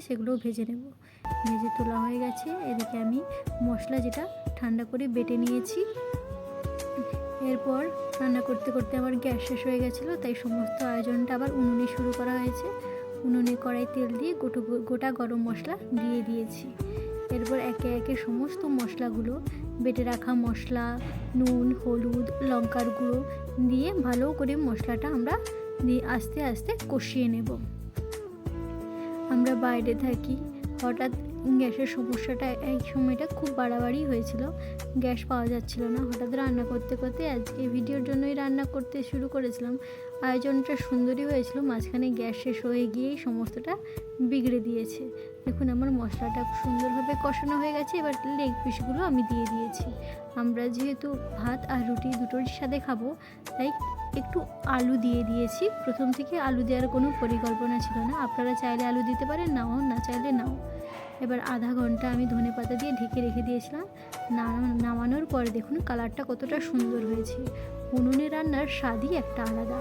সেগুলোও ভেজে নেব। ভেজে তোলা হয়ে গেছে। এদিকে আমি মশলা যেটা ঠান্ডা করে বেটে নিয়েছি। এরপর রান্না করতে করতে আমার গ্যাস শেষ হয়ে গেছিলো, তাই সমস্ত আয়োজনটা আবার উনুনে শুরু করা হয়েছে। উনুনে কড়াই তেল দিয়ে গোটা গরম মশলা দিয়ে দিয়েছি। এরপর একে একে সমস্ত মশলাগুলো, বেটে রাখা মশলা, নুন, হলুদ, লঙ্কার গুঁড়ো দিয়ে ভালো করে মশলাটা আমরা আস্তে আস্তে কষিয়ে নেব। আমরা বাইরে থাকি, হঠাৎ গ্যাসের সমস্যাটা এই সময়টা খুব বাড়াবাড়ি হয়েছিল, গ্যাস পাওয়া যাচ্ছিল না। হঠাৎ রান্না করতে করতে আজকে ভিডিওর জন্যই রান্না করতে শুরু করেছিলাম। আয়োজনটা সুন্দরই হয়েছিল, মাঝখানে গ্যাস শেষ হয়ে গিয়েই সমস্তটা বিগড়ে দিয়েছে। দেখুন আমার মশলাটা সুন্দরভাবে কষানো হয়ে গেছে। এবার লেগ পিসগুলো আমি দিয়ে দিয়েছি। আমরা যেহেতু ভাত আর রুটি দুটোর সাথে খাবো, তাই একটু আলু দিয়ে দিয়েছি। প্রথম থেকে আলু দেওয়ার কোনো পরিকল্পনা ছিল না, আপনারা চাইলে আলু দিতে পারেন, নাও না চাইলে নাও। এবার আধা ঘন্টা আমি ধনেপাতা দিয়ে ঢেকে রেখে দিয়েছিলাম। নামানোর পরে দেখুন কালারটা কতটা সুন্দর হয়েছে। উনুনে রান্নার স্বাদই একটা আলাদা।